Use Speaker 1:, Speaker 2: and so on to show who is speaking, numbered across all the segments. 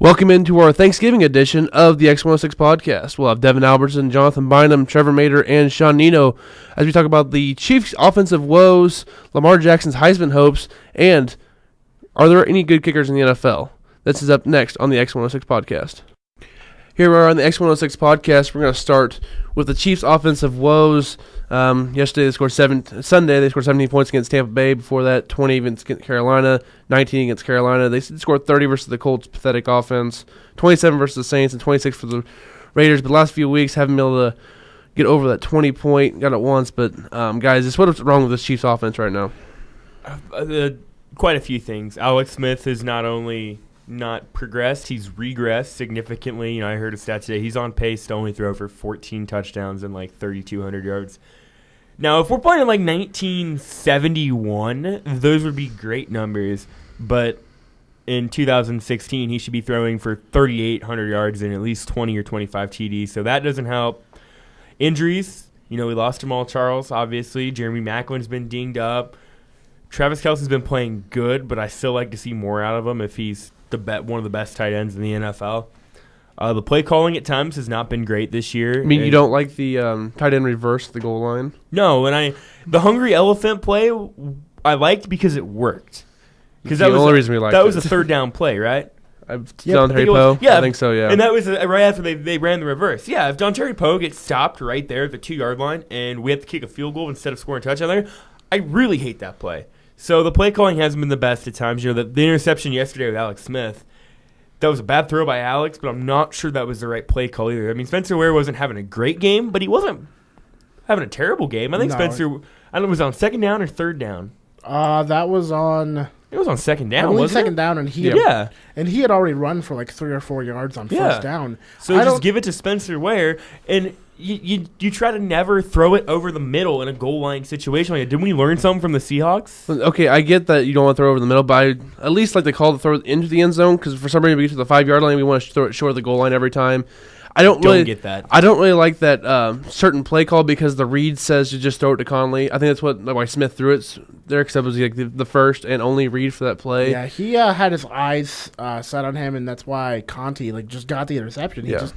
Speaker 1: Welcome into our Thanksgiving edition of the X106 podcast. We'll have Devin Albertson, Jonathan Bynum, Trevor Maeder, and Sean Nienow as we talk about the Chiefs' offensive woes, Lamar Jackson's Heisman hopes, and are there any good kickers in the NFL? This is up next on the X106 podcast. Here we are on the X106 podcast. We're going to start with the Chiefs' offensive woes. Sunday they scored 17 points against Tampa Bay. Before that, 20 against Carolina, 19 against Carolina. They scored 30 versus the Colts' pathetic offense, 27 versus the Saints, and 26 for the Raiders. But the last few weeks haven't been able to get over that 20-point. Got it once, but guys, just what's wrong with this Chiefs' offense right now?
Speaker 2: Quite a few things. Alex Smith has not only not progressed, he's regressed significantly. I heard a stat today. He's on pace to only throw for 14 touchdowns and like 3,200 yards. Now, if we're playing in like 1971, those would be great numbers. But in 2016, he should be throwing for 3,800 yards and at least 20 or 25 TDs. So that doesn't help. Injuries, we lost Jamal Charles, obviously. Jeremy Maclin's been dinged up. Travis Kelce's been playing good, but I still like to see more out of him if he's one of the best tight ends in the NFL. The play calling at times has not been great this year.
Speaker 1: You don't like the tight end reverse the goal line?
Speaker 2: No, and the hungry elephant play I liked because it worked.
Speaker 1: Because that was the only reason we liked it.
Speaker 2: That was a third down play, right?
Speaker 1: Don Terry Poe?
Speaker 2: Yeah,
Speaker 1: I think so, yeah.
Speaker 2: And that was right after they ran the reverse. Yeah, if Don Terry Poe gets stopped right there at the 2-yard line and we have to kick a field goal instead of scoring a touchdown there, I really hate that play. So the play calling hasn't been the best at times. The interception yesterday with Alex Smith, that was a bad throw by Alex, but I'm not sure that was the right play call either. Spencer Ware wasn't having a great game, but he wasn't having a terrible game. I think Spencer, I don't know, was on second down or third down.
Speaker 3: That was on.
Speaker 2: It was on second down.
Speaker 3: Only
Speaker 2: wasn't
Speaker 3: second
Speaker 2: it?
Speaker 3: down, and he had already run for like 3 or 4 yards on first down.
Speaker 2: So just give it to Spencer Ware, and you try to never throw it over the middle in a goal line situation. Didn't we learn something from the Seahawks?
Speaker 1: Okay, I get that you don't want to throw over the middle, but I at least like to call the throw into the end zone because for some reason we get to the 5-yard line, we want to throw it short of the goal line every time. I don't really
Speaker 2: get that.
Speaker 1: I don't really like that certain play call because the read says to just throw it to Conley. I think that's why Smith threw it there because that was like the first and only read for that play.
Speaker 3: Yeah, he had his eyes set on him, and that's why Conti just got the interception. He just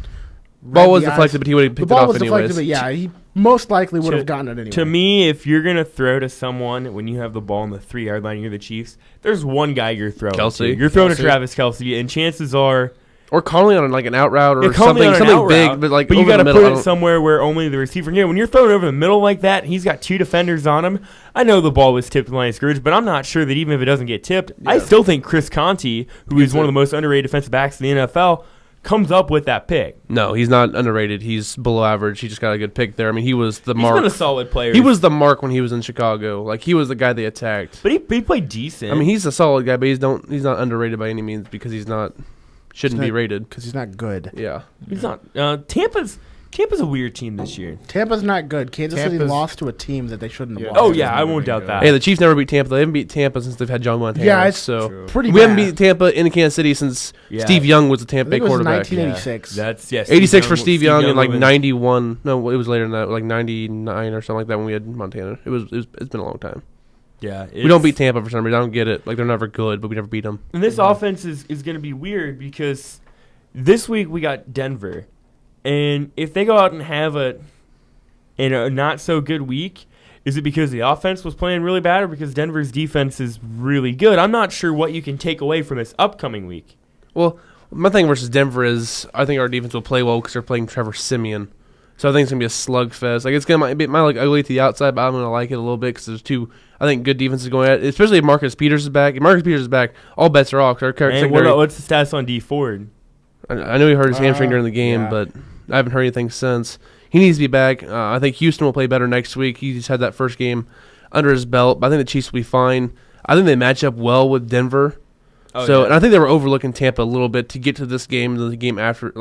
Speaker 1: ball was deflected, but he would have picked it off anyways.
Speaker 3: The ball was deflected, but he most likely would have gotten it anyway.
Speaker 2: To me, if you're going to throw to someone when you have the ball on the 3-yard line, you're the Chiefs, there's one guy you're throwing
Speaker 1: Kelce.
Speaker 2: to. You're throwing to Travis Kelce, and chances are...
Speaker 1: Or Conley on like an out route or something big, but
Speaker 2: you got to put it somewhere where only the receiver can get. When you're throwing over the middle like that, he's got 2 defenders on him. I know the ball was tipped to the line of scrimmage, but I'm not sure that even if it doesn't get tipped, I still think Chris Conti, who is one of the most underrated defensive backs in the NFL, comes up with that pick.
Speaker 1: No, he's not underrated. He's below average. He just got a good pick there. He was the mark.
Speaker 2: He's been a solid player.
Speaker 1: He was the mark when he was in Chicago. He was the guy they attacked.
Speaker 2: But he played decent.
Speaker 1: He's a solid guy, but he's not underrated by any means because shouldn't be rated
Speaker 3: because he's not good.
Speaker 1: Yeah,
Speaker 2: he's not. Tampa's a weird team this year.
Speaker 3: Tampa's not good. Kansas City lost to a team that they shouldn't have lost.
Speaker 2: Oh yeah, I won't doubt that.
Speaker 1: Hey, the Chiefs never beat Tampa. They haven't beat Tampa since they've had John Montana.
Speaker 3: Yeah, it's
Speaker 1: so
Speaker 3: pretty.
Speaker 1: We haven't beat Tampa in Kansas City since Steve Young was the Tampa Bay quarterback.
Speaker 3: 1986.
Speaker 2: That's
Speaker 1: 86 for Steve Young and 91. No, it was later than that, 99 or something like that when we had Montana. It's been a long time.
Speaker 2: Yeah,
Speaker 1: we don't beat Tampa for some reason. I don't get it. They're never good, but we never beat them.
Speaker 2: And this offense is going to be weird because this week we got Denver, and if they go out and have a not so good week, is it because the offense was playing really bad or because Denver's defense is really good? I'm not sure what you can take away from this upcoming week.
Speaker 1: Well, my thing versus Denver is I think our defense will play well because they're playing Trevor Siemian. So I think it's going to be a slugfest. It might look ugly to the outside, but I'm going to like it a little bit because there's 2, I think, good defenses going at it, especially if Marcus Peters is back. If Marcus Peters is back, all bets are off.
Speaker 2: What's the stats on D Ford?
Speaker 1: I know he hurt his hamstring during the game, but I haven't heard anything since. He needs to be back. I think Houston will play better next week. He just had that first game under his belt, but I think the Chiefs will be fine. I think they match up well with Denver. And I think they were overlooking Tampa a little bit to get to this game and the game after.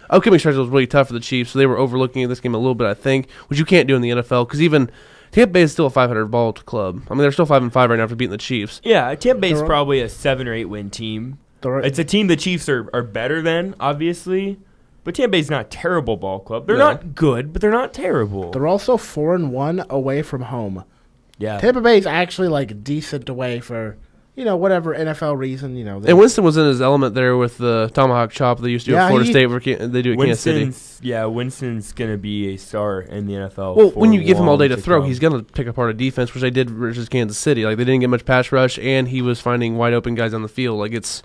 Speaker 1: Upcoming stretch was really tough for the Chiefs, so they were overlooking this game a little bit, I think, which you can't do in the NFL because even Tampa Bay is still a 500 ball club. They're still 5-5 right now after beating the Chiefs.
Speaker 2: Yeah, Tampa Bay is probably a 7 or 8 win team. It's a team the Chiefs are better than, obviously, but Tampa Bay's not a terrible ball club. They're not good, but they're not terrible.
Speaker 3: They're also 4-1 away from home.
Speaker 2: Yeah,
Speaker 3: Tampa Bay's actually decent away for whatever NFL reason,
Speaker 1: And Winston was in his element there with the tomahawk chop they used to do at Florida State. Where they do at Kansas City.
Speaker 2: Yeah, Winston's going to be a star in the NFL.
Speaker 1: Well, when you give him all day to throw, he's going to pick apart a defense, which they did versus Kansas City. Like, they didn't get much pass rush, and he was finding wide open guys on the field. Like, it's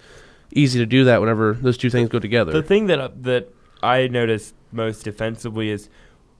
Speaker 1: easy to do that whenever those two things go together.
Speaker 2: The thing that I noticed most defensively is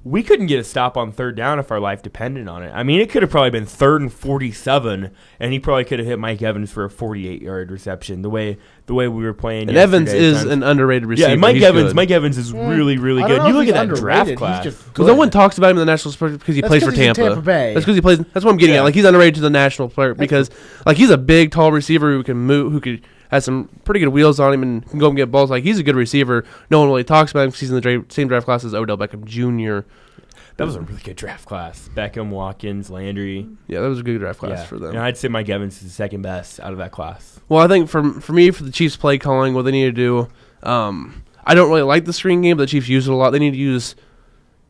Speaker 2: we couldn't get a stop on third down if our life depended on it. I mean, it could have probably been 3rd and 47, and he probably could have hit Mike Evans for a 48-yard reception. The way we were playing.
Speaker 1: And Evans is an underrated receiver.
Speaker 2: Yeah, Mike Evans is really good. You look at that draft class.
Speaker 1: Because no one talks about him in the national sport because he plays for Tampa.
Speaker 3: Bay.
Speaker 1: That's because he plays. That's what I'm getting at. Like, he's underrated to the national player because like he's a big, tall receiver who can move, has some pretty good wheels on him and can go and get balls. Like, he's a good receiver. No one really talks about him because he's in the same draft class as Odell Beckham Jr.
Speaker 2: That was a really good draft class. Beckham, Watkins, Landry.
Speaker 1: Yeah, that was a good draft class for them.
Speaker 2: And I'd say Mike Evans is the second best out of that class.
Speaker 1: Well, I think for the Chiefs play calling, what they need to do, I don't really like the screen game, but the Chiefs use it a lot. They need to use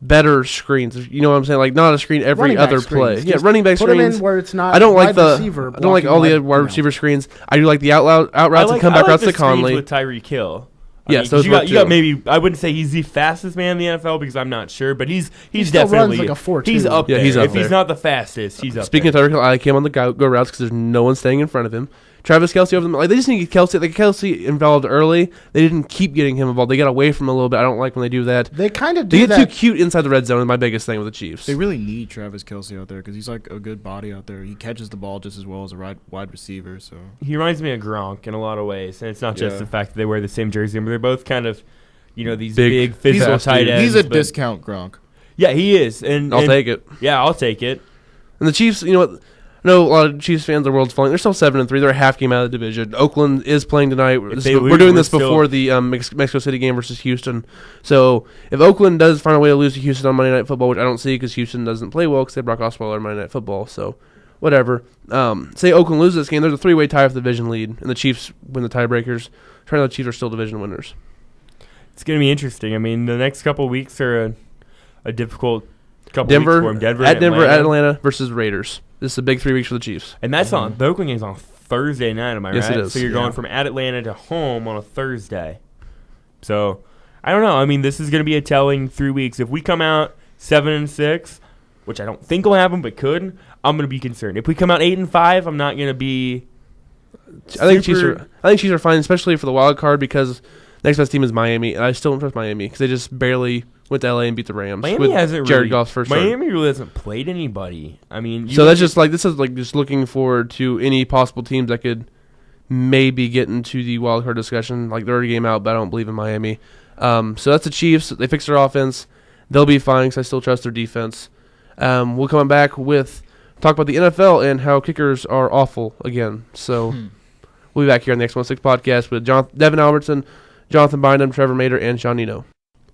Speaker 1: better screens. You know what I'm saying? Like, not a screen every other play. Yeah, running back screens.
Speaker 3: Put them in where it's not.
Speaker 1: I don't like
Speaker 3: receiver.
Speaker 1: I don't like all the wide receiver screens. I do like the out routes and comeback routes to Conley.
Speaker 2: With Tyreek Hill.
Speaker 1: Yes,
Speaker 2: those you got maybe. I wouldn't say he's the fastest man in the NFL because I'm not sure, but he's definitely
Speaker 3: runs like a 4.2.
Speaker 2: He's up there.
Speaker 1: He's up there.
Speaker 2: He's not the fastest, he's up
Speaker 1: Speaking
Speaker 2: there.
Speaker 1: of Tyreek Hill, I like him on the go routes because there's no one staying in front of him. Travis Kelce over them. Like, they just need to get Kelce. Like, Kelce involved early. They didn't keep getting him involved. They got away from him a little bit. I don't like when they do that.
Speaker 3: They kind of do
Speaker 1: They
Speaker 3: that.
Speaker 1: get too cute inside the red zone is my biggest thing with the Chiefs.
Speaker 4: They really need Travis Kelce out there because he's like a good body out there. He catches the ball just as well as a wide receiver. So
Speaker 2: he reminds me of Gronk in a lot of ways, and it's not just the fact that they wear the same jersey, but they're both kind of, these big physical tight ends.
Speaker 4: He's a discount Gronk.
Speaker 2: Yeah, he is, and
Speaker 1: I'll take it.
Speaker 2: Yeah, I'll take it.
Speaker 1: And the Chiefs, you know what? I know a lot of Chiefs fans, the world's falling. They're still 7-3. They're a half game out of the division. Oakland is playing tonight. We're doing this before the Mexico City game versus Houston. So if Oakland does find a way to lose to Houston on Monday Night Football, which I don't see because Houston doesn't play well because they have Brock Osweiler on Monday Night Football. So whatever. Say Oakland loses this game, there's a 3-way tie for the division lead, and the Chiefs win the tiebreakers. Turns out the Chiefs are still division winners.
Speaker 2: It's going to be interesting. I mean, the next couple of weeks are a difficult couple
Speaker 1: Denver,
Speaker 2: weeks for them.
Speaker 1: Denver, at Atlanta versus Raiders. This is a big 3 weeks for the Chiefs.
Speaker 2: And that's on the Oakland game's on Thursday night, am I right?
Speaker 1: Yes, it is.
Speaker 2: So you're going from at Atlanta to home on a Thursday. So I don't know. I mean, this is going to be a telling 3 weeks. If we come out 7-6, which I don't think will happen, but could, I'm going to be concerned. If we come out 8-5, I'm not going to be.
Speaker 1: I think Chiefs are fine, especially for the wild card because next best team is Miami, and I still don't trust Miami because they just barely went to LA and beat the Rams.
Speaker 2: Miami hasn't
Speaker 1: Jared
Speaker 2: really,
Speaker 1: Goff's first
Speaker 2: Miami really hasn't played anybody. I mean,
Speaker 1: so that's just like this is like just looking forward to any possible teams that could maybe get into the wild card discussion. Like they're already game out, but I don't believe in Miami. So that's the Chiefs. They fix their offense. They'll be fine because I still trust their defense. We'll come back with talk about the NFL and how kickers are awful again. So we'll be back here on the X106 podcast with Devin Albertson, Jonathan Bynum, Trevor Maeder, and Sean Nienow.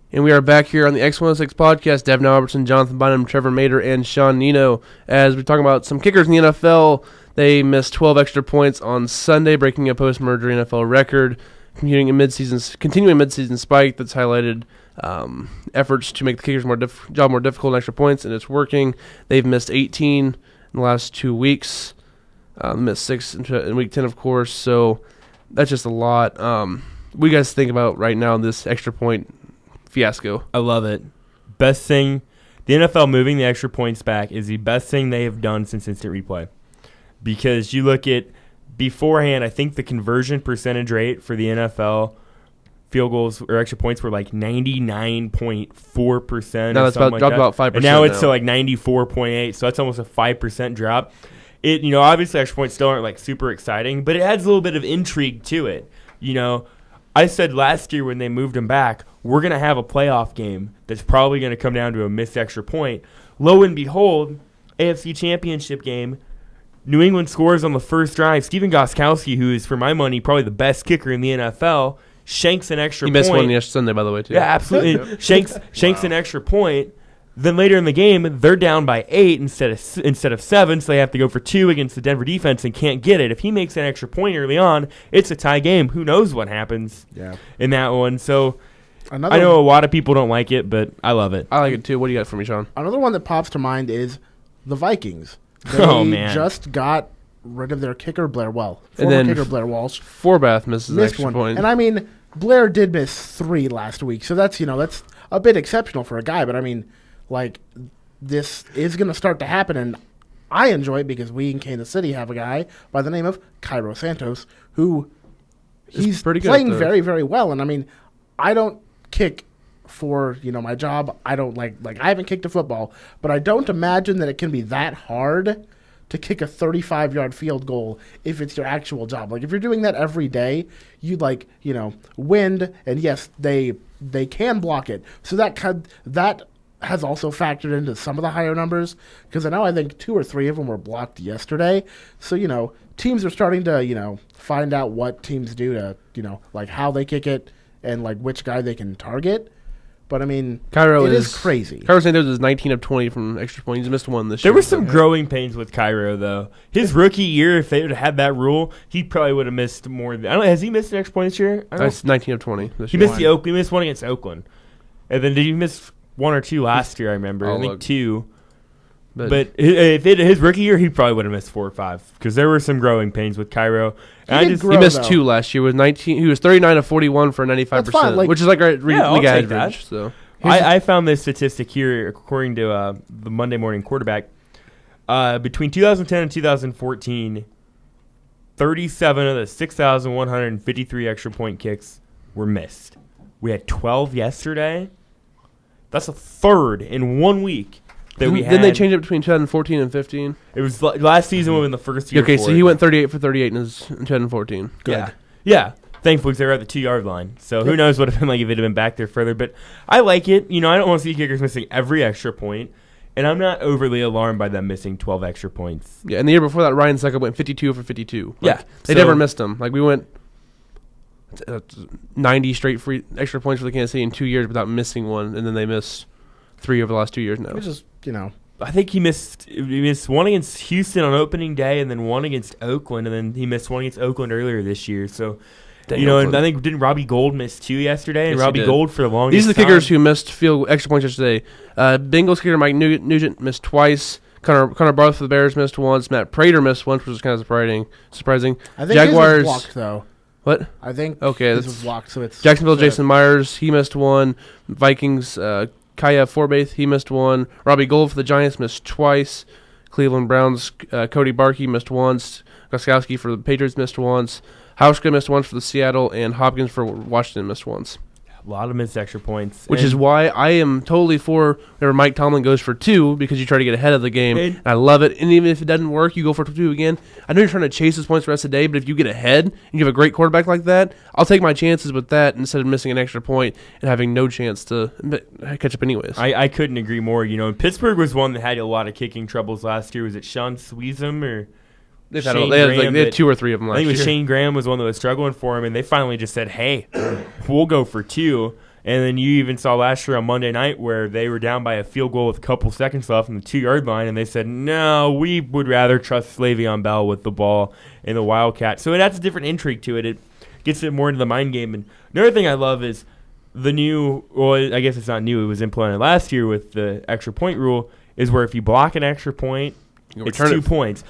Speaker 1: And we are back here on the X106 podcast. Devin Albertson, Jonathan Bynum, Trevor Maeder, and Sean Nienow. As we're talking about some kickers in the NFL, they missed 12 extra points on Sunday, breaking a post-merger NFL record, continuing a mid-season spike that's highlighted efforts to make the kickers' job more difficult and extra points, and it's working. They've missed 18 in the last 2 weeks. Missed 6 in Week 10, of course, so that's just a lot. What do you guys think about right now this extra point fiasco?
Speaker 2: I love it. Best thing, the NFL moving the extra points back is the best thing they have done since instant replay. Because you look at beforehand, I think the conversion percentage rate for the NFL field goals or extra points were like 99.4%.
Speaker 1: No, that's dropped about 5%.
Speaker 2: And now it's to like 94.8%, so that's almost a 5% drop. It, obviously extra points still aren't like super exciting, but it adds a little bit of intrigue to it. I said last year when they moved them back, we're going to have a playoff game that's probably going to come down to a missed extra point. Lo and behold, AFC Championship game, New England scores on the first drive. Steven Gostkowski, who is, for my money, probably the best kicker in the NFL, shanks an extra point.
Speaker 1: He missed one yesterday Sunday, by the way, too.
Speaker 2: Yeah, absolutely. Shanks an extra point. Then later in the game, they're down by 8 instead of 7, so they have to go for 2 against the Denver defense and can't get it. If he makes an extra point early on, it's a tie game. Who knows what happens in that one? So I know a lot of people don't like it, but I love it.
Speaker 1: I like it too. What do you got for me, Sean?
Speaker 3: Another one that pops to mind is the Vikings.
Speaker 2: Man.
Speaker 3: Just got rid of their kicker, Blair Well.
Speaker 1: And then
Speaker 3: Kicker Blair Walsh.
Speaker 1: Forbath misses an
Speaker 3: Missed
Speaker 1: extra
Speaker 3: one.
Speaker 1: point.
Speaker 3: And I mean, Blair did miss 3 last week, so that's a bit exceptional for a guy. But I mean, like, this is going to start to happen, and I enjoy it because we in Kansas City have a guy by the name of Cairo Santos who he's
Speaker 1: pretty good
Speaker 3: playing
Speaker 1: at those.
Speaker 3: very, very well. And I mean, I don't kick for my job. I don't like I haven't kicked a football, but I don't imagine that it can be that hard to kick a 35-yard field goal if it's your actual job. Like, if you're doing that every day, you wind, and yes, they can block it. So that has also factored into some of the higher numbers, because I think 2 or 3 of them were blocked yesterday. So, teams are starting to, find out what teams do to, like how they kick it and like which guy they can target. But I mean, it is crazy.
Speaker 1: Cairo Santos is 19 of 20 from extra points. He's missed one this year.
Speaker 2: There were some growing pains with Cairo, though. His rookie year, if they would have had that rule, he probably would have missed more. Has he missed an extra point this year?
Speaker 1: That's 19 of 20 this
Speaker 2: he
Speaker 1: year.
Speaker 2: missed he missed one against Oakland, and then did he miss 1 or 2 last year? I remember. I think 2. But if his rookie year, he probably would have missed 4 or 5 because there were some growing pains with Cairo.
Speaker 3: He
Speaker 1: missed 2 last year with 19. He was 39 of 41 for 95%, which is like league average.
Speaker 2: That.
Speaker 1: So
Speaker 2: I found this statistic here according to the Monday Morning Quarterback. Between 2010 and 2014, 37 of the 6,153 extra point kicks were missed. We had 12 yesterday. That's a third in 1 week.
Speaker 1: Didn't they change it between 2014 and 15?
Speaker 2: It was last season was in the first year.
Speaker 1: Okay, so he went 38 for 38 in 2014.
Speaker 2: Good. Yeah. Thankfully, they were at the 2-yard line. So who knows what it would have been like if it had been back there further. But I like it. I don't want to see kickers missing every extra point. And I'm not overly alarmed by them missing 12 extra points.
Speaker 1: Yeah, and the year before that, Ryan Suckup went 52 for 52. They
Speaker 2: so
Speaker 1: never missed them. Like, we went 90 straight free extra points for the Kansas City in 2 years without missing one, and then they missed 3 over the last 2 years now.
Speaker 3: It's just,
Speaker 2: I think he missed one against Houston on opening day, and then one against Oakland, and then he missed one against Oakland earlier this year. So, and I think didn't Robbie Gould miss 2 yesterday? And
Speaker 1: yes,
Speaker 2: Robbie Gould for the longest
Speaker 1: These are the
Speaker 2: time.
Speaker 1: kickers who missed field extra points yesterday. Bengals kicker Mike Nugent missed twice. Connor Barth for the Bears missed once. Matt Prater missed once, which was kind of surprising.
Speaker 3: I think
Speaker 1: Jaguars
Speaker 3: his was blocked, though.
Speaker 1: What?
Speaker 3: I think
Speaker 1: this
Speaker 3: was blocked, so it's
Speaker 1: Jacksonville. Jason Myers, he missed one. Vikings. Kaya Forbath, he missed one. Robbie Gould for the Giants missed twice. Cleveland Browns, Cody Barkey missed once. Goskowski for the Patriots missed once. Hauschka missed once for the Seattle, and Hopkins for Washington missed once.
Speaker 2: A lot of missed extra points.
Speaker 1: Which is why I am totally for whenever Mike Tomlin goes for 2, because you try to get ahead of the game. And I love it. And even if it doesn't work, you go for 2 again. I know you're trying to chase those points the rest of the day, but if you get ahead and you have a great quarterback like that, I'll take my chances with that instead of missing an extra point and having no chance to catch up anyways.
Speaker 2: I couldn't agree more. Pittsburgh was one that had a lot of kicking troubles last year. Was it Sean Sweezum or
Speaker 1: they had 2 or 3 of them last year.
Speaker 2: I think it was Shane Graham was one that was struggling for him, and they finally just said, hey, we'll go for 2. And then you even saw last year on Monday night where they were down by a field goal with a couple seconds left from the 2-yard line, and they said, no, we would rather trust Le'Veon Bell with the ball in the Wildcat. So it adds a different intrigue to it. It gets it more into the mind game. And another thing I love is the new, well, I guess it's not new, it was implemented last year with the extra point rule, is where if you block an extra point, it's 2 points.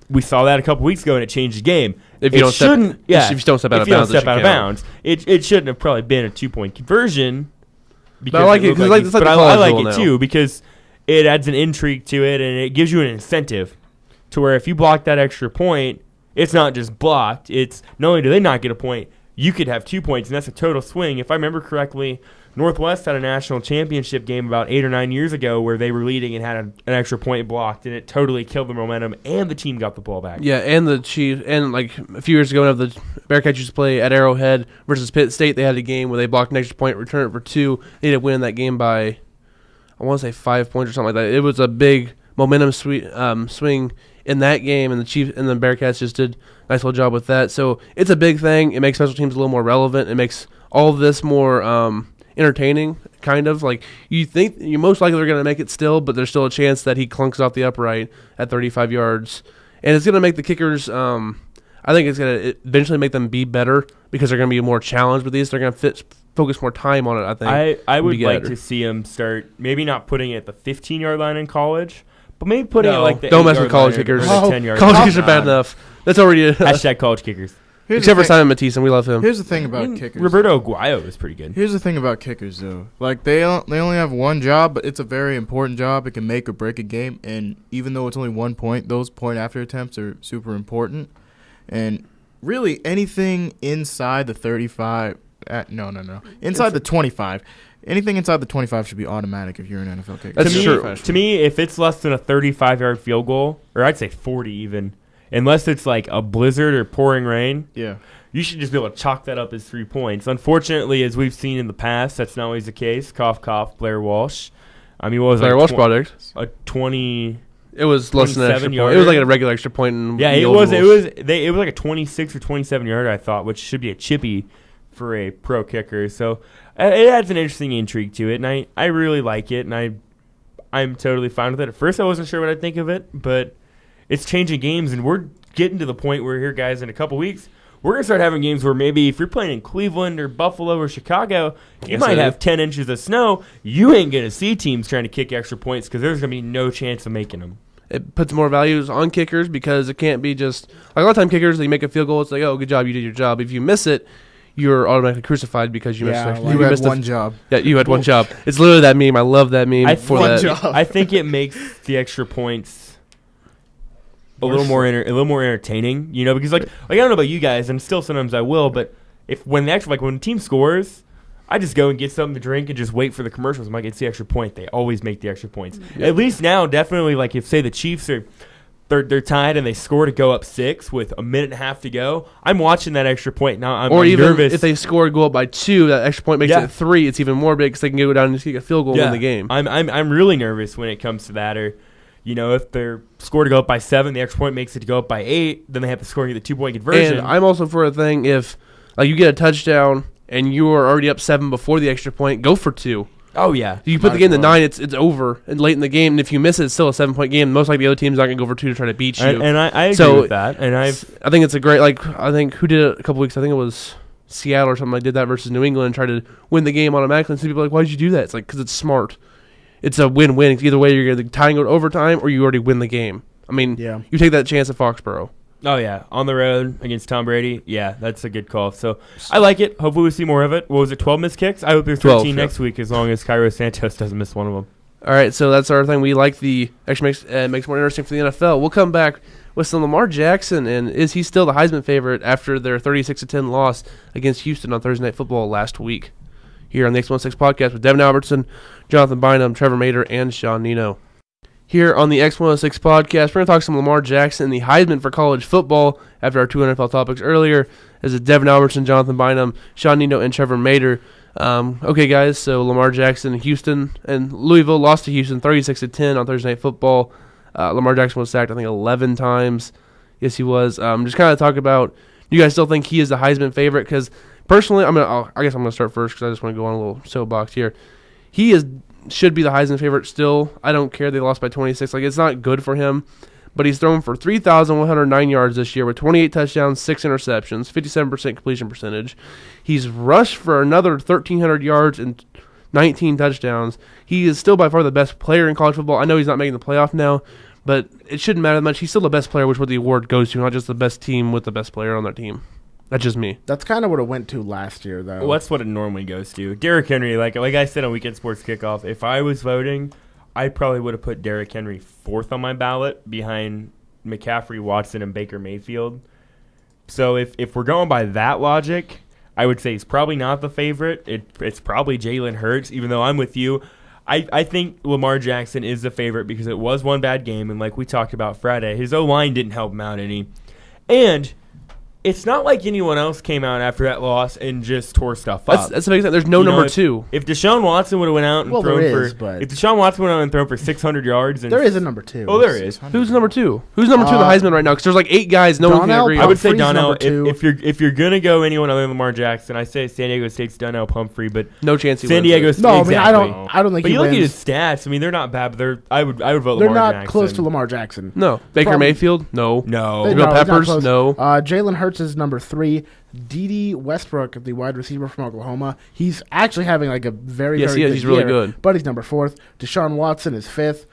Speaker 2: We saw that a couple weeks ago, and it changed the game.
Speaker 1: If you don't step out of bounds,
Speaker 2: it shouldn't have probably been a 2-point conversion.
Speaker 1: But I like it because
Speaker 2: I like it too because it adds an intrigue to it, and it gives you an incentive to where if you block that extra point, it's not just blocked. It's not only do they not get a point, you could have 2 points, and that's a total swing. If I remember correctly, Northwest had a national championship game about 8 or 9 years ago where they were leading and had an extra point blocked, and it totally killed the momentum, and the team got the ball back.
Speaker 1: Yeah, and the Chiefs, and like a few years ago, when the Bearcats used to play at Arrowhead versus Pitt State, they had a game where they blocked an extra point, returned it for 2. They ended up winning that game by, I want to say 5 points or something like that. It was a big momentum swing in that game, and the Chiefs and the Bearcats just did a nice little job with that. So it's a big thing. It makes special teams a little more relevant. It makes all of this more entertaining, kind of. Like, you think you most likely they're going to make it still, but there's still a chance that he clunks off the upright at 35 yards. And it's going to make the kickers, I think it's going to eventually make them be better because they're going to be more challenged with these. They're going to focus more time on it, I think.
Speaker 2: I would like to see him start maybe not putting it at the 15-yard line in college, But maybe putting it like the
Speaker 1: don't mess
Speaker 2: 8-yard
Speaker 1: with college
Speaker 2: line or
Speaker 1: kickers.
Speaker 2: the 10-yard
Speaker 1: College
Speaker 2: line.
Speaker 1: kickers are bad enough. That's already
Speaker 2: Hashtag college kickers.
Speaker 1: except for Simon Matisse, and we love him.
Speaker 4: Here's the thing about kickers.
Speaker 2: Roberto Aguayo is pretty good.
Speaker 4: Here's the thing about kickers, though. Like, they only have one job, but it's a very important job. It can make or break a game. And even though it's only 1 point, those point-after attempts are super important. And really, anything inside the 35 inside the 25. Anything inside the 25 should be automatic if you're an NFL kicker.
Speaker 1: That's true.
Speaker 2: To me, if it's less than a 35-yard field goal, or I'd say 40 even, unless it's like a blizzard or pouring rain,
Speaker 4: Yeah.
Speaker 2: you should just be able to chalk that up as 3 points. Unfortunately, as we've seen in the past, that's not always the case. Cough, cough, Blair Walsh. I mean, what was
Speaker 1: Blair
Speaker 2: it?
Speaker 1: Walsh product.
Speaker 2: A 20.
Speaker 1: It was less than an extra
Speaker 2: 27
Speaker 1: point. It was like a regular extra point. In
Speaker 2: Yeah,
Speaker 1: the
Speaker 2: it
Speaker 1: old
Speaker 2: was.
Speaker 1: rules.
Speaker 2: It was like a 26 or 27 yarder, I thought, which should be a chippy for a pro kicker. So it adds an interesting intrigue to it, and I really like it, and I'm totally fine with it. At first, I wasn't sure what I'd think of it, but it's changing games, and we're getting to the point where here, guys, in a couple weeks, we're going to start having games where maybe if you're playing in Cleveland or Buffalo or Chicago, you might have 10 inches of snow. You ain't going to see teams trying to kick extra points because there's going to be no chance of making them.
Speaker 1: It puts more values on kickers because it can't be just like a lot of time kickers. They make a field goal. It's like, oh, good job, you did your job. If you miss it, you're automatically crucified because you
Speaker 3: Yeah,
Speaker 1: missed.
Speaker 3: like-
Speaker 4: You
Speaker 1: you
Speaker 4: had
Speaker 1: missed
Speaker 4: one job.
Speaker 1: Yeah, you had one job. It's literally that meme. I love that meme.
Speaker 2: I think it makes the extra points a little more entertaining, you know, because like I don't know about you guys, and still sometimes I will, but when the team scores, I just go and get something to drink and just wait for the commercials. I might get the extra point. They always make the extra points.
Speaker 1: Yeah.
Speaker 2: At least now, definitely, like if say the Chiefs are they're tied and they score to go up 6 with a minute and a half to go, I'm watching that extra point now. I'm
Speaker 1: even
Speaker 2: nervous.
Speaker 1: if they score a goal up by 2, that extra point makes
Speaker 2: Yeah.
Speaker 1: it 3. It's even more big because they can go down and just kick a field goal and win the game.
Speaker 2: I'm really nervous when it comes to that. Or, you know, if they're scored to go up by 7, the extra point makes it to go up by 8. Then they have to score and get the 2-point conversion.
Speaker 1: And I'm also for a thing if like you get a touchdown and you are already up 7 before the extra point, go for 2.
Speaker 2: Oh yeah,
Speaker 1: You put
Speaker 4: Might
Speaker 1: the game
Speaker 4: as
Speaker 1: to
Speaker 4: well.
Speaker 1: 9, it's over and late in the game. And if you miss it, it's still a 7-point game. Most likely the other team's not gonna go for 2 to try to beat you.
Speaker 2: and I agree
Speaker 1: So,
Speaker 2: with that. And
Speaker 1: I think it's a great I think who did it a couple weeks. I think it was Seattle or something. I did that versus New England and tried to win the game automatically. And some people are like, why did you do that? It's like because it's smart. It's a win-win. Either way, you're either tying it overtime or you already win the game. I mean,
Speaker 3: Yeah.
Speaker 1: you take that chance at Foxborough.
Speaker 2: Oh, yeah. On the road against Tom Brady. Yeah, that's a good call. So I like it. Hopefully we see more of it. What was it, 12 missed kicks? I hope there's 13
Speaker 1: 12,
Speaker 2: next week as long as Cairo Santos doesn't miss one of them.
Speaker 1: All right, so that's our thing. We like actually makes more interesting for the NFL. We'll come back with some Lamar Jackson, and is he still the Heisman favorite after their 36-10 loss against Houston on Thursday Night Football last week? Here on the X106 podcast with Devin Albertson, Jonathan Bynum, Trevor Maeder, and Sean Nienow. Here on the X106 podcast, we're going to talk some Lamar Jackson and the Heisman for college football after our 2 NFL topics earlier. As is Devin Albertson, Jonathan Bynum, Sean Nienow, and Trevor Maeder. Okay, guys, so Lamar Jackson, Houston, and Louisville lost to Houston 36-10 on Thursday Night Football. Lamar Jackson was sacked, I think, 11 times. Yes, he was. Just kind of talk about, do you guys still think he is the Heisman favorite? Because personally, I guess I'm going to start first because I just want to go on a little soapbox here. He should be the Heisman favorite still. I don't care they lost by 26. Like, it's not good for him. But he's thrown for 3,109 yards this year with 28 touchdowns, 6 interceptions, 57% completion percentage. He's rushed for another 1,300 yards and 19 touchdowns. He is still by far the best player in college football. I know he's not making the playoff now, but it shouldn't matter much. He's still the best player, which is what the award goes to, not just the best team with the best player on their team. That's just me.
Speaker 3: That's kind of what it went to last year, though.
Speaker 2: Well, that's what it normally goes to. Derrick Henry, like I said on Weekend Sports Kickoff, if I was voting, I probably would have put Derrick Henry 4th on my ballot behind McCaffrey, Watson, and Baker Mayfield. So if we're going by that logic, I would say he's probably not the favorite. It's probably Jalen Hurts, even though I'm with you. I think Lamar Jackson is the favorite because it was one bad game, and like we talked about Friday, his O-line didn't help him out any. And it's not like anyone else came out after that loss and just tore stuff up.
Speaker 1: That's the big thing. There's no number 2.
Speaker 2: If Deshaun Watson would have went out and
Speaker 3: Well,
Speaker 2: thrown
Speaker 3: there is,
Speaker 2: for,
Speaker 3: but-
Speaker 2: if Deshaun Watson went out and thrown for 600 yards, and
Speaker 3: There is a number 2.
Speaker 2: Oh, there is.
Speaker 1: Who's number 2? Who's number 2 in the Heisman right now? Because there's like 8 guys. No one can
Speaker 3: Donnell
Speaker 1: agree.
Speaker 2: I
Speaker 1: on.
Speaker 2: would say
Speaker 3: Humphrey's
Speaker 2: Donnell.
Speaker 3: number 2.
Speaker 2: If you're gonna go anyone other than Lamar Jackson, I say San Diego State's Donnell Humphrey, but
Speaker 1: No chance he
Speaker 2: San
Speaker 1: wins
Speaker 2: Diego
Speaker 1: it.
Speaker 2: State.
Speaker 3: No, I mean,
Speaker 2: exactly.
Speaker 3: I don't think
Speaker 2: But
Speaker 3: he
Speaker 2: you look at
Speaker 3: wins.
Speaker 2: his stats. I mean, they're not bad, but I would vote
Speaker 3: They're
Speaker 2: Lamar
Speaker 3: not
Speaker 2: Jackson.
Speaker 3: close to Lamar Jackson.
Speaker 1: No. Baker
Speaker 3: Problem-
Speaker 1: Mayfield? No.
Speaker 2: No.
Speaker 3: They-
Speaker 1: Jabril
Speaker 3: he's not
Speaker 1: Peppers?
Speaker 3: close.
Speaker 1: No.
Speaker 3: Jalen Hurts is number 3. D.D. Westbrook, the wide receiver from Oklahoma, he's actually having like a very,
Speaker 1: Yes,
Speaker 3: very
Speaker 1: he is.
Speaker 3: good
Speaker 1: He's really
Speaker 3: year,
Speaker 1: good.
Speaker 3: but he's number 4th. Deshaun Watson is 5th.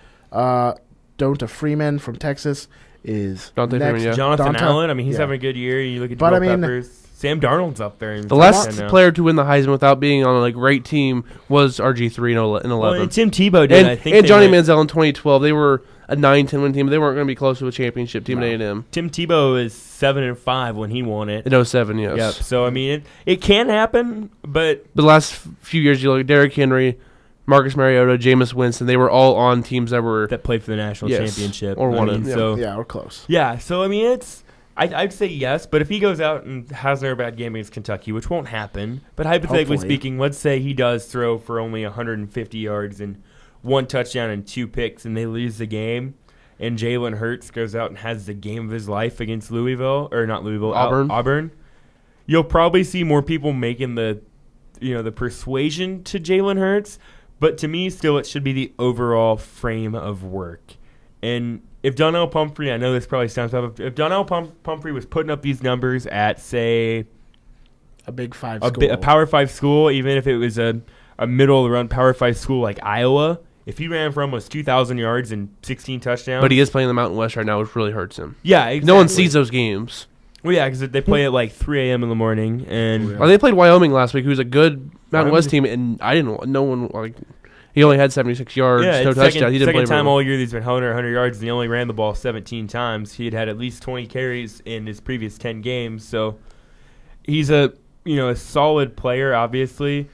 Speaker 3: Donta Freeman from Texas is
Speaker 1: Donta
Speaker 3: next.
Speaker 1: Freeman, yeah.
Speaker 2: Jonathan
Speaker 3: Donta-
Speaker 2: Allen, I mean, he's
Speaker 3: yeah.
Speaker 2: having a good year. You look at
Speaker 3: But,
Speaker 2: Jabril
Speaker 3: I mean-
Speaker 2: Peppers. Sam Darnold's up there.
Speaker 1: The last player to win the Heisman without being on a great team was RG3 in 11.
Speaker 2: Well, and Tim Tebow did. I think
Speaker 1: and
Speaker 2: they
Speaker 1: Johnny
Speaker 2: went-
Speaker 1: Manziel in 2012. They were a 9-10 win team, but they weren't going to be close to a championship team at A&M.
Speaker 2: Tim Tebow is 7-5 when he won it.
Speaker 1: In 07, yes.
Speaker 2: Yep. So I mean, it can happen, but
Speaker 1: But the last few years, you look at Derrick Henry, Marcus Mariota, Jameis Winston. They were all on teams that were
Speaker 2: that played for the national
Speaker 1: Yes,
Speaker 2: championship
Speaker 1: or won
Speaker 2: I
Speaker 1: it,
Speaker 2: mean,
Speaker 1: yeah.
Speaker 2: So
Speaker 3: Yeah, we're close.
Speaker 2: yeah. So I mean, I'd say yes, but if he goes out and has another bad game against Kentucky, which won't happen, but hypothetically
Speaker 3: Hopefully.
Speaker 2: speaking, let's say he does throw for only 150 yards and 1 touchdown and 2 picks, and they lose the game, and Jalen Hurts goes out and has the game of his life against Auburn. You'll probably see more people making the persuasion to Jalen Hurts, but to me, still, it should be the overall frame of work. And if Donnell Pumphrey, I know this probably sounds bad, but if Donnell Pumphrey was putting up these numbers at, say,
Speaker 3: A Big 5 school.
Speaker 2: a Power 5 school, even if it was a middle-of-the-run Power 5 school like Iowa, if he ran for almost 2,000 yards and 16 touchdowns.
Speaker 1: But he is playing the Mountain West right now, which really hurts him.
Speaker 2: Yeah, exactly.
Speaker 1: No one sees those games.
Speaker 2: Well, yeah, because they play at like 3 a.m. in the morning. And
Speaker 3: Yeah.
Speaker 1: Well, they played Wyoming last week, who's a good Mountain
Speaker 2: Wyoming-
Speaker 1: West team, and no one, like, he only had 76 yards,
Speaker 2: yeah,
Speaker 1: no
Speaker 2: it's
Speaker 1: touchdown. He didn't play
Speaker 2: second time
Speaker 1: very well.
Speaker 2: all year he's been under 100 yards, and he only ran the ball 17 times. He had had at least 20 carries in his previous 10 games. So he's a solid player, obviously.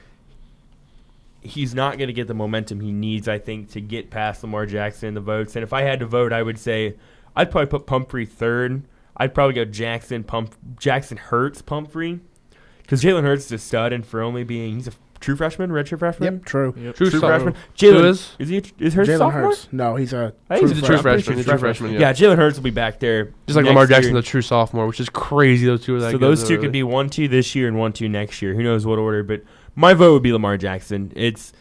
Speaker 2: He's not going to get the momentum he needs, I think, to get past Lamar Jackson in the votes. And if I had to vote, I would say I'd probably put Pumphrey third. I'd probably go Jackson Hurts, Pumphrey. Because Jalen Hurts is a stud, and for only being, he's a true freshman, redshirt freshman?
Speaker 3: Yep, true.
Speaker 4: Yep.
Speaker 1: True
Speaker 2: freshman.
Speaker 1: Who
Speaker 2: Jalen,
Speaker 1: is?
Speaker 2: is Hurts
Speaker 3: Jalen
Speaker 2: sophomore?
Speaker 3: Hurts. No, he's a
Speaker 2: I think
Speaker 1: He's a
Speaker 2: I'm
Speaker 1: true
Speaker 2: pretty
Speaker 1: freshman.
Speaker 2: sure
Speaker 1: He's a true freshman,
Speaker 2: Yeah,
Speaker 1: yeah.
Speaker 2: Jalen Hurts will be back there.
Speaker 1: Just like
Speaker 2: next
Speaker 1: Lamar
Speaker 2: year.
Speaker 1: Jackson's a true sophomore, which is crazy. Those two are that
Speaker 2: So
Speaker 1: good.
Speaker 2: those two could be 1-2 this year and 1-2 next year. Who knows what order? But my vote would be Lamar Jackson. It's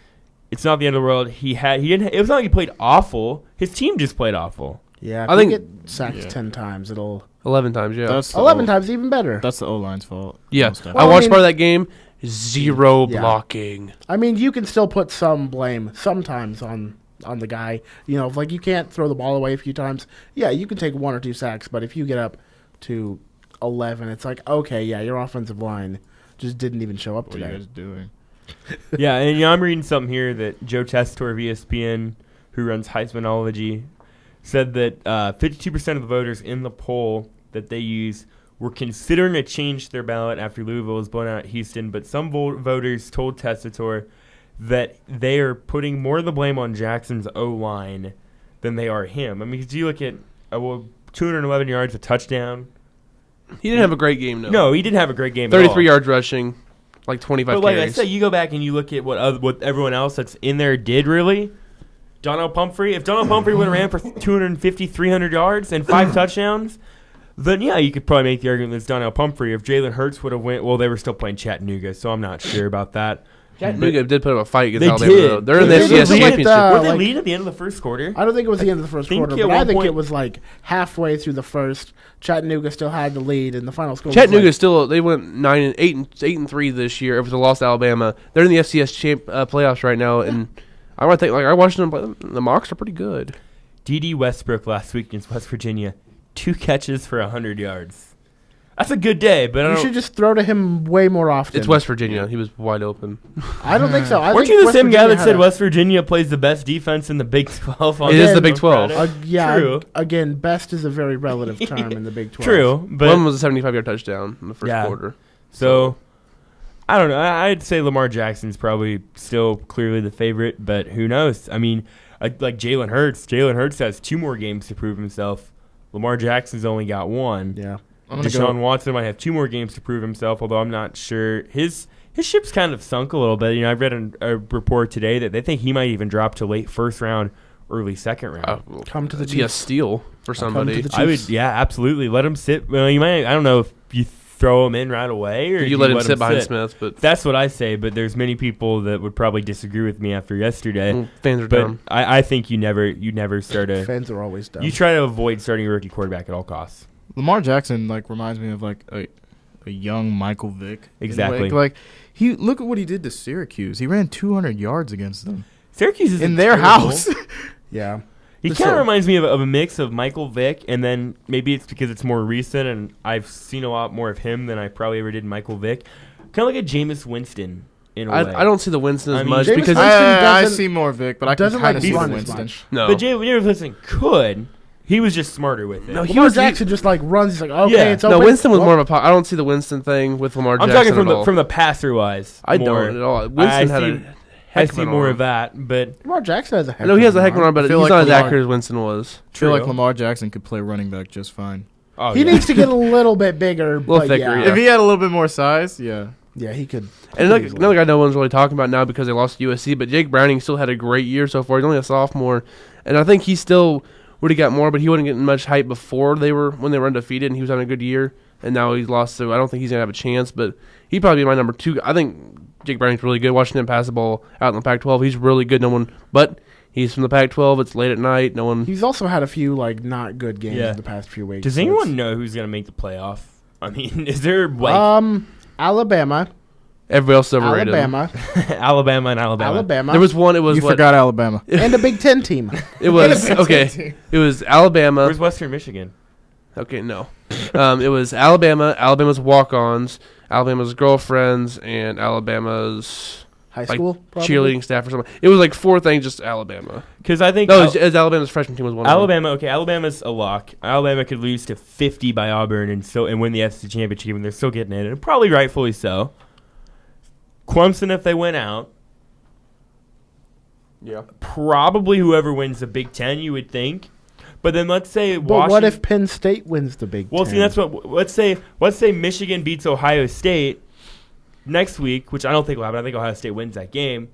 Speaker 2: not the end of the world. It was not like he played awful. His team just played awful.
Speaker 3: Yeah, if
Speaker 1: I
Speaker 3: you
Speaker 1: think-
Speaker 3: get sacked 10 times, it'll
Speaker 1: 11 times, yeah.
Speaker 4: That's the
Speaker 3: 11
Speaker 4: O-
Speaker 3: times even better.
Speaker 4: That's the O-line's fault.
Speaker 1: Yeah.
Speaker 4: Most
Speaker 3: Well,
Speaker 1: I
Speaker 3: I
Speaker 1: watched
Speaker 3: mean-
Speaker 1: part of that game. Zero
Speaker 3: Yeah.
Speaker 1: blocking.
Speaker 3: I mean, you can still put some blame sometimes on the guy. Like you can't throw the ball away a few times. Yeah, you can take 1 or 2 sacks, but if you get up to 11, it's like, okay, yeah, your offensive line just didn't even show up
Speaker 4: What are you
Speaker 3: today.
Speaker 4: guys doing?
Speaker 2: Yeah, and I'm reading something here that Joe Tessitore of ESPN, who runs Heismanology, said that 52% of the voters in the poll that they use were considering to change their ballot after Louisville was blown out at Houston, but some voters told Tessitore that they are putting more of the blame on Jackson's O-line than they are him. I mean, because you look at 211 yards, a touchdown.
Speaker 1: He didn't have a great game, though.
Speaker 2: No, he didn't have a great game at all.
Speaker 1: 33 yards rushing, like 25
Speaker 2: But like
Speaker 1: carries.
Speaker 2: I said, you go back and you look at what everyone else that's in there did really. Donnell Pumphrey, if Donnell Pumphrey would have ran for 250, 300 yards and 5 touchdowns, then yeah, you could probably make the argument that it's Donnell Pumphrey. If Jalen Hurts would have went, well, they were still playing Chattanooga, so I'm not sure about that.
Speaker 1: Chattanooga did put up a fight against
Speaker 2: They
Speaker 1: Alabama,
Speaker 2: did.
Speaker 1: though. They're in the
Speaker 3: They did
Speaker 1: FCS
Speaker 3: lead,
Speaker 1: championship.
Speaker 2: Were they
Speaker 3: like-
Speaker 2: lead at the end of the first quarter?
Speaker 3: I don't think it was the end of the first
Speaker 2: think
Speaker 3: quarter,
Speaker 2: at
Speaker 3: but I
Speaker 2: one
Speaker 3: think
Speaker 2: point-
Speaker 3: it was like halfway through the first. Chattanooga still had the lead, and the final score.
Speaker 1: Chattanooga
Speaker 3: was
Speaker 1: still, they went 8-3 this year. It was a loss to Alabama. They're in the FCS playoffs right now, and I want to think, like, I watched them play. The mocks are pretty good.
Speaker 2: D.D. Westbrook last week against West Virginia, 2 catches for 100 yards. That's a good day, but I
Speaker 3: you
Speaker 2: don't.
Speaker 3: should just throw to him way more often.
Speaker 1: It's West Virginia. He was wide open.
Speaker 3: I don't think so.
Speaker 2: Weren't you the same guy that said West Virginia plays the best defense in the Big 12?
Speaker 1: It is the Big 12.
Speaker 3: Yeah.
Speaker 2: True.
Speaker 3: Again, best is a very relative term in the Big 12.
Speaker 2: True, but
Speaker 1: One was a 75-yard touchdown in the first
Speaker 2: Yeah.
Speaker 1: quarter.
Speaker 2: So, I don't know. I'd say Lamar Jackson's probably still clearly the favorite, but who knows? I mean, like Jalen Hurts. Jalen Hurts has 2 more games to prove himself. Lamar Jackson's only got 1.
Speaker 3: Yeah.
Speaker 4: I'm gonna
Speaker 2: Deshaun
Speaker 4: go.
Speaker 2: Watson might have 2 more games to prove himself, although I'm not sure. His ship's kind of sunk a little bit. I've read a report today that they think he might even drop to late first round, early second round.
Speaker 3: Come to the
Speaker 1: Be a
Speaker 3: Chiefs.
Speaker 1: steal for somebody.
Speaker 3: the
Speaker 2: I would,
Speaker 3: Chiefs.
Speaker 2: yeah, absolutely. Let him sit. Well, you might. I don't know if you throw him in right away or
Speaker 1: You let him sit behind Smith, but
Speaker 2: That's what I say, but there's many people that would probably disagree with me after yesterday.
Speaker 1: fans are
Speaker 2: But
Speaker 1: dumb.
Speaker 2: I think you never start a.
Speaker 3: Fans are always dumb.
Speaker 2: You try to avoid starting a rookie quarterback at all costs.
Speaker 4: Lamar Jackson reminds me of a young Michael Vick. in a way.
Speaker 2: Exactly.
Speaker 4: Like he look at what he did to Syracuse. He ran 200 yards against them
Speaker 2: Syracuse is
Speaker 4: in their house.
Speaker 3: Yeah.
Speaker 2: He kind of reminds me of a mix of Michael Vick, and then maybe it's because it's more recent, and I've seen a lot more of him than I probably ever did Michael Vick. Kind of like a Jameis Winston in a way.
Speaker 1: I don't see the Winston as much
Speaker 3: Jameis
Speaker 1: because
Speaker 4: I see more Vic, but I can
Speaker 3: doesn't
Speaker 4: kind of
Speaker 3: like
Speaker 4: see
Speaker 3: run as
Speaker 4: Winston.
Speaker 3: much.
Speaker 1: no.
Speaker 2: But Jameis Winston could. He was just smarter with it.
Speaker 1: No,
Speaker 3: Lamar Jackson just like runs. He's like, okay, it's open.
Speaker 1: No, Winston was more of a. I don't see the Winston thing with Lamar
Speaker 2: I'm
Speaker 1: Jackson
Speaker 2: talking from the passer wise.
Speaker 1: I don't at all. Winston had a
Speaker 2: I
Speaker 1: heck of
Speaker 2: see
Speaker 1: an
Speaker 2: more
Speaker 1: arm.
Speaker 2: of that, but
Speaker 3: Lamar Jackson has a heck.
Speaker 1: I know he has a heck of an arm,
Speaker 3: arm.
Speaker 1: but
Speaker 4: I feel
Speaker 1: he's
Speaker 4: like
Speaker 1: not as
Speaker 4: Lamar-
Speaker 1: accurate as Winston was.
Speaker 4: I feel like
Speaker 2: True.
Speaker 4: Lamar Jackson could play running back just fine.
Speaker 3: He needs to get a little bit bigger, but
Speaker 1: thicker,
Speaker 3: yeah.
Speaker 1: yeah.
Speaker 4: If he had a little bit more size, yeah.
Speaker 3: Yeah, he could.
Speaker 1: And another guy no one's really talking about now because they lost to USC, but Jake Browning still had a great year so far. He's only a sophomore, and I think he still would have got more, but he wasn't getting much hype before when they were undefeated, and he was having a good year. And now he's lost, so I don't think he's gonna have a chance. But he'd probably be my number 2. I think Jake Browning's really good. Watching him pass the ball out in the Pac-12, he's really good. But he's from the Pac-12. It's late at night. No one.
Speaker 3: He's also had a few like not good games
Speaker 2: Yeah.
Speaker 3: in the past few weeks.
Speaker 2: does
Speaker 3: so
Speaker 2: anyone know who's going to make the playoff? I mean, is there like
Speaker 3: Alabama,
Speaker 1: Everybody else is overrated.
Speaker 3: Alabama,
Speaker 2: Alabama and Alabama?
Speaker 3: Alabama.
Speaker 1: There was one. It was
Speaker 4: You
Speaker 1: what?
Speaker 4: forgot Alabama.
Speaker 3: and a Big Ten team.
Speaker 1: It was okay. It was Alabama.
Speaker 2: Where's Western Michigan?
Speaker 1: Okay, no. It was Alabama, Alabama's walk-ons, Alabama's girlfriends, and Alabama's
Speaker 3: High school probably?
Speaker 1: cheerleading staff or something. It was like 4 things, just Alabama.
Speaker 2: Because I think
Speaker 1: No, it was Alabama's freshman team was one.
Speaker 2: Alabama. Okay, Alabama's a lock. Alabama could lose to 50 by Auburn and win the SEC championship, and they're still getting in, and probably rightfully so. Clemson, if they win out,
Speaker 1: Yeah.
Speaker 2: probably whoever wins the Big Ten, you would think. But then let's say
Speaker 3: But
Speaker 2: Washington.
Speaker 3: what if Penn State wins the Big
Speaker 2: Well,
Speaker 3: Ten?
Speaker 2: see, that's what. Let's say Michigan beats Ohio State next week, which I don't think will happen. I think Ohio State wins that game,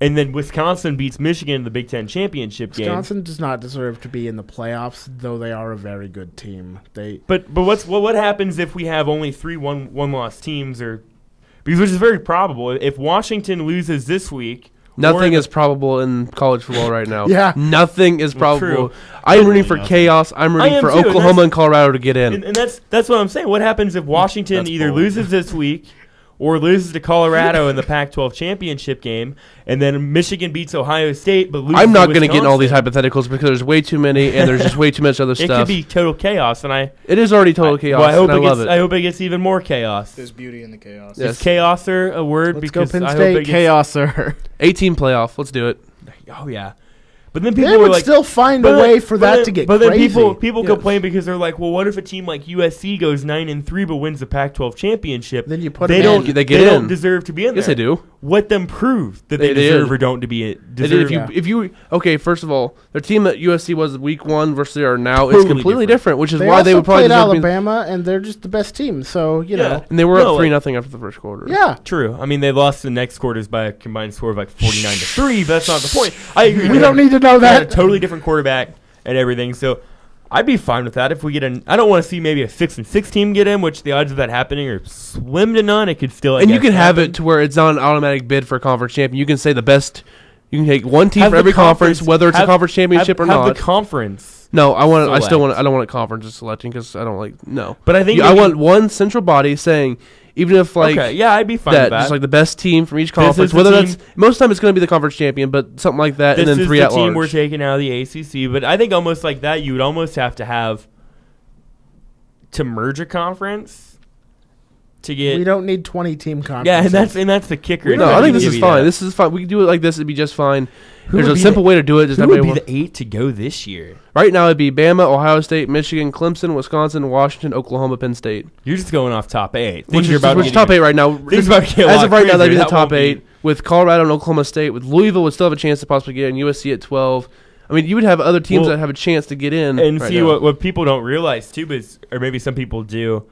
Speaker 2: and then Wisconsin beats Michigan in the Big Ten championship game.
Speaker 3: Wisconsin does not deserve to be in the playoffs, though they are a very good team.
Speaker 2: But what happens if we have only 3 one-loss teams, or because which is very probable if Washington loses this week.
Speaker 1: Nothing is probable in college football right now.
Speaker 3: Yeah.
Speaker 1: Nothing is probable.
Speaker 2: True.
Speaker 1: I'm rooting for chaos. I'm
Speaker 2: I
Speaker 1: rooting
Speaker 2: am
Speaker 1: for
Speaker 2: too, and
Speaker 1: Oklahoma and Colorado to get in.
Speaker 2: And that's what I'm saying. What happens if Washington
Speaker 4: That's
Speaker 2: either
Speaker 4: bold.
Speaker 2: loses this week or loses to Colorado in the Pac-12 championship game, and then Michigan beats Ohio State, but loses
Speaker 1: I'm not
Speaker 2: to
Speaker 1: going to get in all these
Speaker 2: Wisconsin?
Speaker 1: hypotheticals because there's way too many and there's just way too much other
Speaker 2: It
Speaker 1: stuff.
Speaker 2: could be total chaos, and
Speaker 1: It is already total chaos.
Speaker 2: Well, I hope
Speaker 1: and I love
Speaker 2: gets.
Speaker 1: it.
Speaker 2: I hope it gets even more chaos.
Speaker 4: There's beauty in the chaos.
Speaker 1: Yes.
Speaker 2: Is chaos a word?
Speaker 3: Let's go
Speaker 2: because
Speaker 3: Penn
Speaker 2: I
Speaker 3: State.
Speaker 2: hope it gets,
Speaker 4: Chaos, sir.
Speaker 1: 18 playoff. Let's do it.
Speaker 2: Oh yeah, but then people
Speaker 3: They
Speaker 2: were
Speaker 3: would
Speaker 2: like,
Speaker 3: still find
Speaker 2: but
Speaker 3: a
Speaker 2: then-
Speaker 3: way for
Speaker 2: but
Speaker 3: that
Speaker 2: then-
Speaker 3: to get
Speaker 2: But
Speaker 3: crazy.
Speaker 2: then people
Speaker 1: Yes.
Speaker 2: complain because they're like, well, what if a team like USC goes 9-3 but wins the Pac-12 championship?
Speaker 3: Then you put
Speaker 2: they
Speaker 3: them
Speaker 2: don't.
Speaker 3: in.
Speaker 1: They get
Speaker 2: they don't
Speaker 1: in.
Speaker 2: deserve to be in
Speaker 1: Yes,
Speaker 2: there.
Speaker 1: they do.
Speaker 2: Let them prove that
Speaker 1: They
Speaker 2: they,
Speaker 1: did.
Speaker 2: deserve or don't to be
Speaker 1: They did.
Speaker 2: deserve.
Speaker 1: If you okay, first of all, their team at USC was week 1 versus they are now is
Speaker 2: Totally
Speaker 1: completely different, which is
Speaker 3: They
Speaker 1: why
Speaker 3: also
Speaker 1: they would probably
Speaker 3: played
Speaker 1: deserve to be.
Speaker 3: Alabama, and they're just the best team. So you know,
Speaker 1: And they were
Speaker 2: No,
Speaker 1: up 3-0
Speaker 2: like-
Speaker 1: after the first quarter.
Speaker 3: yeah.
Speaker 2: True. I mean, they lost the next quarters by a combined score of like 49-3, but that's not the point. I agree.
Speaker 3: We don't need to know
Speaker 2: They had a
Speaker 3: that.
Speaker 2: totally different quarterback and everything. So I'd be fine with that if we get an. I don't want to see maybe a 6-6 team get in, which the odds of that happening are slim to none. It could still. I
Speaker 1: And you
Speaker 2: guess,
Speaker 1: can have
Speaker 2: happen.
Speaker 1: it to where it's not an automatic bid for a conference champion. You can say the best. You can take one team
Speaker 2: Have
Speaker 1: for
Speaker 2: the
Speaker 1: every conference, whether it's a
Speaker 2: have-
Speaker 1: conference championship or
Speaker 2: have
Speaker 1: not.
Speaker 2: the conference.
Speaker 1: No, I want. I still
Speaker 2: select.
Speaker 1: want. I don't want a conference just selecting because I don't like. No,
Speaker 2: But I think
Speaker 1: I
Speaker 2: maybe-
Speaker 1: want one central body saying, even if like
Speaker 2: okay, yeah, I'd be fine
Speaker 1: that,
Speaker 2: with that.
Speaker 1: just like the best team from each
Speaker 2: This
Speaker 1: conference.
Speaker 2: is the
Speaker 1: Whether
Speaker 2: team-
Speaker 1: that's most of the time it's going to be the conference champion, but something like that,
Speaker 2: this
Speaker 1: and then
Speaker 2: is
Speaker 1: 3
Speaker 2: the
Speaker 1: at
Speaker 2: team
Speaker 1: large.
Speaker 2: we're taking out of the ACC. But I think almost like that, you would almost have to merge a conference to get.
Speaker 3: We don't need 20-team conferences.
Speaker 2: Yeah, and that's the kicker.
Speaker 3: We
Speaker 2: It's
Speaker 3: don't
Speaker 1: No,
Speaker 2: not
Speaker 1: I think
Speaker 2: gonna
Speaker 1: this
Speaker 2: give
Speaker 1: is
Speaker 2: you
Speaker 1: fine.
Speaker 2: that.
Speaker 1: This is fine. We can do it like this. It'd be just fine.
Speaker 2: Who
Speaker 1: There's
Speaker 2: would
Speaker 1: a
Speaker 2: be
Speaker 1: simple way to do it. Just
Speaker 2: Who
Speaker 1: not
Speaker 2: would
Speaker 1: be
Speaker 2: be
Speaker 1: able-
Speaker 2: the 8 to go this year?
Speaker 1: Right now, it'd be Bama, Ohio State, Michigan, Clemson, Wisconsin, Washington, Oklahoma, Penn State.
Speaker 2: You're just going off top 8.
Speaker 1: Which
Speaker 2: You're
Speaker 1: is
Speaker 2: about to
Speaker 1: which
Speaker 2: get
Speaker 1: top
Speaker 2: even-
Speaker 1: 8 right now.
Speaker 2: Things about to get a
Speaker 1: As
Speaker 2: lot
Speaker 1: of right now, that'd be
Speaker 2: crazier.
Speaker 1: the
Speaker 2: That won't
Speaker 1: top 8 with Colorado and Oklahoma State. With Louisville, would still have a chance to possibly get in. USC at 12. I mean, you would have other teams
Speaker 2: Well,
Speaker 1: that have a chance to get in.
Speaker 2: And
Speaker 1: right
Speaker 2: see
Speaker 1: now.
Speaker 2: what people don't realize too is, or maybe some people do,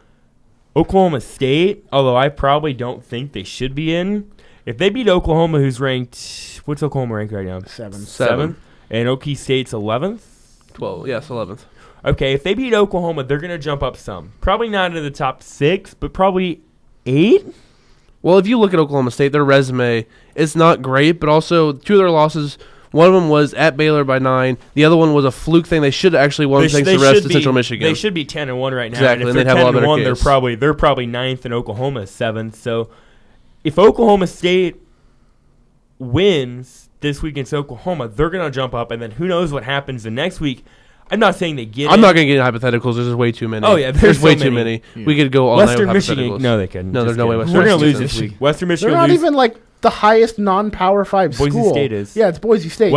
Speaker 2: Oklahoma State, although I probably don't think they should be in, if they beat Oklahoma, who's ranked, what's Oklahoma ranked right now?
Speaker 3: 7.
Speaker 1: 7.
Speaker 2: And Okie State's 11th.
Speaker 1: 12. Yes, 11th.
Speaker 2: Okay, if they beat Oklahoma, they're going to jump up some. Probably not into the top 6, but probably 8.
Speaker 1: Well, if you look at Oklahoma State, their resume is not great, but also 2 of their losses. One of them was at Baylor by 9. The other one was a fluke thing. They should have actually won thanks to the rest of Central Michigan.
Speaker 2: They should be 10-1 right now.
Speaker 1: Exactly,
Speaker 2: And
Speaker 1: and
Speaker 2: if
Speaker 1: they'd
Speaker 2: they're
Speaker 1: have a lot
Speaker 2: 10-1,
Speaker 1: better case.
Speaker 2: they're probably 9th and Oklahoma is 7th. So if Oklahoma State wins, this week against Oklahoma, they're going to jump up, and then who knows what happens the next week. I'm not saying they get
Speaker 1: I'm not going to get into hypotheticals. There's just way too many.
Speaker 2: Oh, yeah,
Speaker 1: there's
Speaker 2: so
Speaker 1: way too
Speaker 2: many.
Speaker 1: many. We could go all night
Speaker 2: Western
Speaker 1: with
Speaker 2: Michigan.
Speaker 1: hypotheticals.
Speaker 2: No, they couldn't.
Speaker 1: No, there's
Speaker 2: Just
Speaker 1: no way
Speaker 2: kidding.
Speaker 1: Western
Speaker 2: We're going to lose
Speaker 1: Michigan.
Speaker 2: this week. Western Michigan
Speaker 3: They're
Speaker 2: will
Speaker 3: not
Speaker 2: lose.
Speaker 3: even like the highest non-Power 5
Speaker 2: Boise
Speaker 3: school.
Speaker 2: State is.
Speaker 3: Yeah, it's Boise State.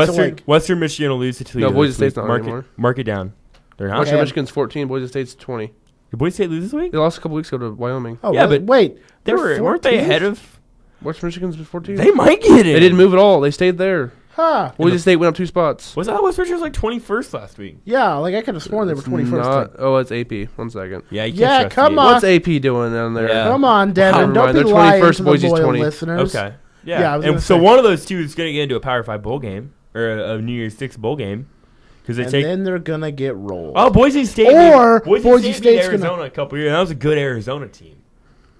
Speaker 2: Western Michigan will lose to Toledo.
Speaker 1: No, Boise
Speaker 2: this
Speaker 1: State's
Speaker 2: week.
Speaker 1: not anymore.
Speaker 2: Mark it down. They're not.
Speaker 1: Western
Speaker 3: Okay.
Speaker 1: Michigan's 14. Boise State's 20.
Speaker 2: Did Boise State lose this week?
Speaker 1: They lost a couple weeks ago to Wyoming.
Speaker 3: Oh,
Speaker 2: Yeah,
Speaker 3: really?
Speaker 2: but
Speaker 3: wait,
Speaker 2: They
Speaker 3: they're
Speaker 2: weren't they
Speaker 3: 14th?
Speaker 2: ahead of?
Speaker 1: Western Michigan's 14.
Speaker 2: They might get it.
Speaker 1: They didn't move at all. They stayed there.
Speaker 3: Huh?
Speaker 1: Boise State went up 2 spots.
Speaker 2: Was that West Virginia was like 21st last week?
Speaker 3: Yeah, like I could have sworn they were
Speaker 1: It's
Speaker 3: 21st.
Speaker 1: not- Oh, it's AP. 1 second.
Speaker 2: Yeah, you
Speaker 3: Yeah,
Speaker 2: can't trust
Speaker 3: come
Speaker 2: the-
Speaker 3: on.
Speaker 1: What's AP doing down there?
Speaker 2: Yeah.
Speaker 3: Come on, Devin.
Speaker 1: Never
Speaker 3: Don't
Speaker 1: mind,
Speaker 3: be
Speaker 1: they're
Speaker 3: lying
Speaker 1: 21st,
Speaker 3: to the
Speaker 1: Boise's
Speaker 3: loyal
Speaker 1: 20.
Speaker 3: listeners.
Speaker 2: Okay.
Speaker 3: Yeah, I
Speaker 2: Yeah.
Speaker 3: was
Speaker 2: And
Speaker 3: gonna
Speaker 2: so
Speaker 3: say.
Speaker 2: one of those two is going to get into a Power 5 bowl game or a New Year's 6 bowl game because they
Speaker 3: And
Speaker 2: take.
Speaker 3: then they're gonna get rolled.
Speaker 2: Oh, Boise State.
Speaker 3: Or
Speaker 2: Boise
Speaker 3: Boise
Speaker 2: State beat
Speaker 3: State's gonna-
Speaker 2: Arizona a couple years. That was a good Arizona team.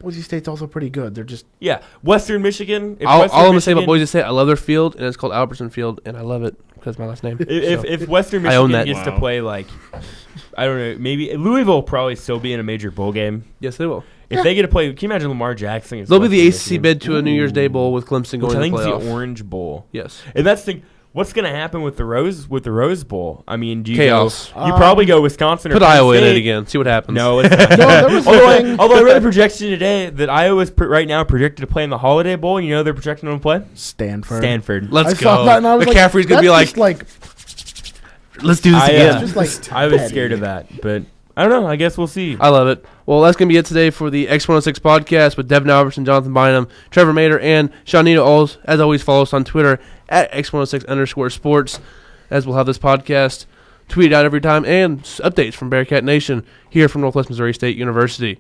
Speaker 3: Boise State's also pretty good. They're just
Speaker 2: Yeah, Western Michigan. If
Speaker 1: All
Speaker 2: Western
Speaker 1: I'm going to say about
Speaker 2: Michigan-
Speaker 1: Boise State, I love their field, and it's called Albertson Field, and I love it because my last name.
Speaker 2: If Western
Speaker 1: I own
Speaker 2: Michigan
Speaker 1: that.
Speaker 2: gets to
Speaker 4: Wow.
Speaker 2: play like, I don't know, maybe Louisville will probably still be in a major bowl game.
Speaker 1: Yes, they will.
Speaker 2: If they get to play, can you imagine Lamar Jackson? against
Speaker 1: They'll be the
Speaker 2: Western
Speaker 1: ACC
Speaker 2: Michigan?
Speaker 1: bid to a New Year's Day bowl with Clemson
Speaker 2: Which
Speaker 1: going
Speaker 2: I
Speaker 1: to
Speaker 2: think
Speaker 1: the
Speaker 2: is
Speaker 1: playoff.
Speaker 2: the Orange Bowl.
Speaker 1: Yes.
Speaker 2: And that's the thing. What's going to happen with the Rose Bowl? I mean, do you
Speaker 1: Chaos.
Speaker 2: Go, you probably go Wisconsin or
Speaker 1: Put
Speaker 2: Penn
Speaker 1: Iowa in
Speaker 2: State.
Speaker 1: it again. See what happens.
Speaker 2: No, it's not.
Speaker 3: no. There was something.
Speaker 2: Although I read a projection today that Iowa's right now projected to play in the Holiday Bowl. You know they're projecting them to play
Speaker 3: Stanford.
Speaker 2: Stanford.
Speaker 1: Let's
Speaker 3: I saw
Speaker 1: go.
Speaker 3: that and I was
Speaker 1: McCaffrey's going to be
Speaker 3: that's
Speaker 1: like,
Speaker 3: just
Speaker 1: let's do this
Speaker 2: I,
Speaker 1: again.
Speaker 3: just like
Speaker 2: I was
Speaker 3: petty.
Speaker 2: scared of that, but I don't know. I guess we'll see.
Speaker 1: I love it. Well, that's going to be it today for the X106 podcast with Devin Albertson, Jonathan Bynum, Trevor Maeder, and Sean Nienow. As always, follow us on Twitter at X106_sports, as we'll have this podcast tweeted out every time and updates from Bearcat Nation here from Northwest Missouri State University.